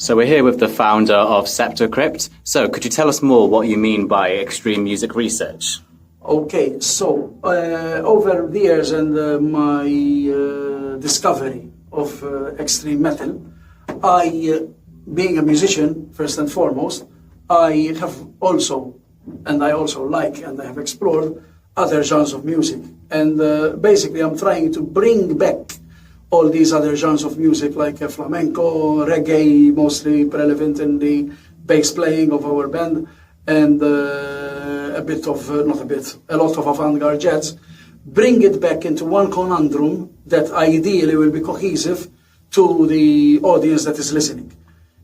So we're here with the founder of SceptoCrypt. So could you tell us more what you mean by extreme music research? Okay, so over the years and my discovery of extreme metal, being a musician, first and foremost, I also like and I have explored other genres of music. And basically I'm trying to bring back all these other genres of music like flamenco, reggae, mostly prevalent in the bass playing of our band, and a lot of avant-garde jazz. Bring it back into one conundrum that ideally will be cohesive to the audience that is listening.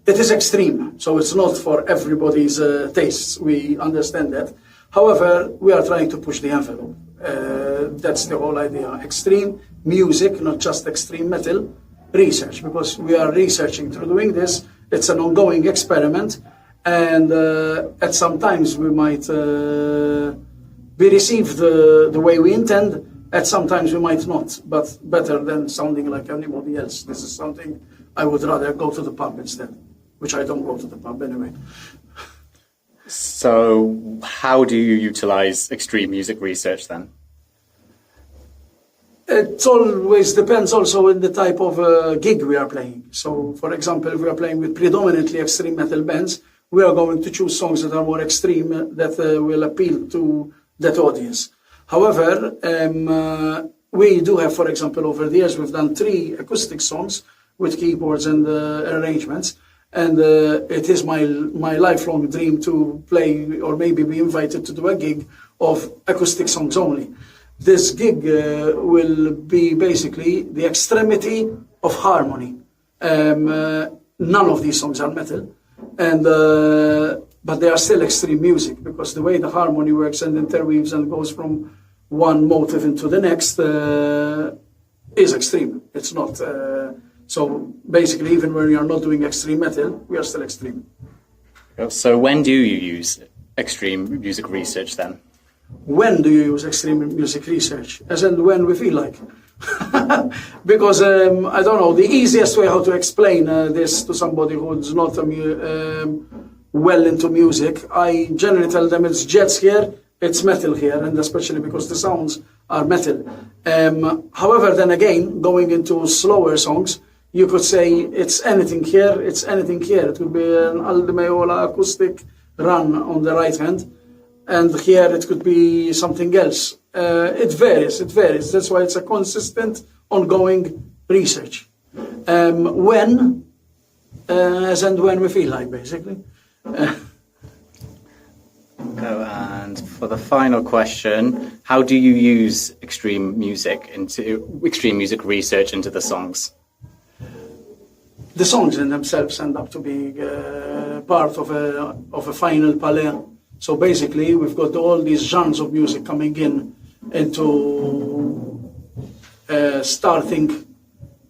It is extreme, so it's not for everybody's tastes, we understand that. However, we are trying to push the envelope. That's the whole idea. Extreme music, not just extreme metal, research, because we are researching through doing this. It's an ongoing experiment, and at some times we might be received the way we intend, at some times we might not, but better than sounding like anybody else. This is something I would rather go to the pub instead, which I don't go to the pub anyway. So how do you utilize extreme music research then? It always depends also on the type of gig we are playing. So, for example, if we are playing with predominantly extreme metal bands, we are going to choose songs that are more extreme, that will appeal to that audience. However, we do have, for example, over the years, we've done 3 acoustic songs with keyboards and arrangements. And it is my lifelong dream to play or maybe be invited to do a gig of acoustic songs only. This gig will be basically the extremity of harmony. None of these songs are metal, and but they are still extreme music, because the way the harmony works and interweaves and goes from one motive into the next is extreme. It's not. So basically, even when we are not doing extreme metal, we are still extreme. So when do you use extreme music research then? When do you use extreme music research? As in when we feel like. Because, I don't know, the easiest way how to explain this to somebody who's not well into music, I generally tell them it's jazz here, it's metal here, and especially because the sounds are metal. However, then again, going into slower songs, you could say it's anything here, it's anything here. It could be an Aldi Meola acoustic run on the right hand, and here it could be something else. It varies. That's why it's a consistent, ongoing research. When we feel like, basically. And for the final question, how do you use extreme music research into the songs? The songs in themselves end up to be part of a final palette. So basically, we've got all these genres of music coming into a starting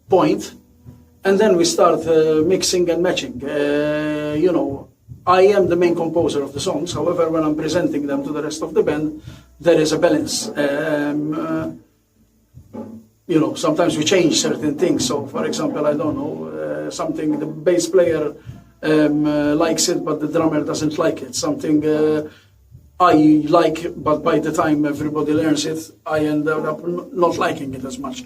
point, and then we start mixing and matching. I am the main composer of the songs. However, when I'm presenting them to the rest of the band, there is a balance. Sometimes we change certain things. So, for example, I don't know, something the bass player likes it, but the drummer doesn't like it. Something I like, but by the time everybody learns it, I end up not liking it as much.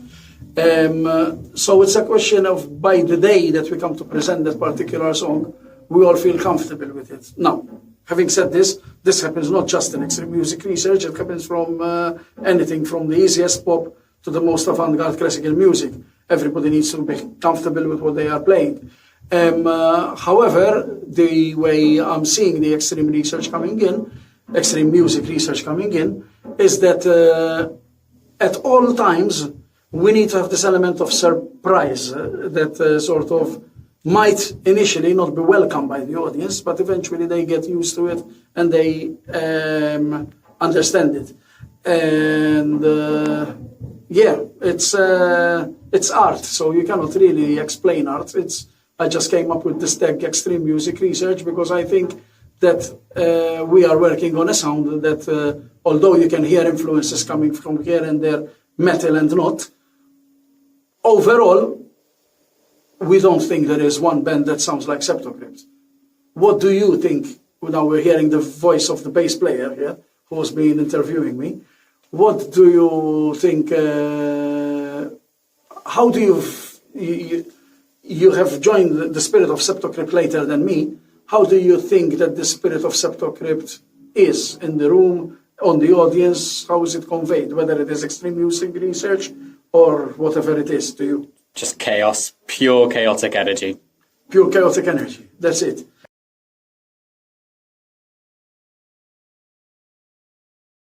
So it's a question of, by the day that we come to present that particular song, we all feel comfortable with it. Now, having said this happens not just in extreme music research, it happens from anything from the easiest pop to the most avant-garde classical music. Everybody needs to be comfortable with what they are playing. However, the way I'm seeing the extreme music research coming in, is that at all times we need to have this element of surprise that sort of might initially not be welcomed by the audience, but eventually they get used to it and they understand it. And it's art, so you cannot really explain art. I just came up with this tag, extreme music research, because I think that we are working on a sound that, although you can hear influences coming from here and there, metal and not, overall, we don't think there is one band that sounds like SceptoCrypt. What do you think? Now we're hearing the voice of the bass player here, who's been interviewing me. What do you think? How do you have joined the spirit of SceptoCrypt later than me? How do you think that the spirit of SceptoCrypt is in the room, on the audience? How is it conveyed? Whether it is extreme music research or whatever it is to you? Just chaos, pure chaotic energy. Pure chaotic energy. That's it.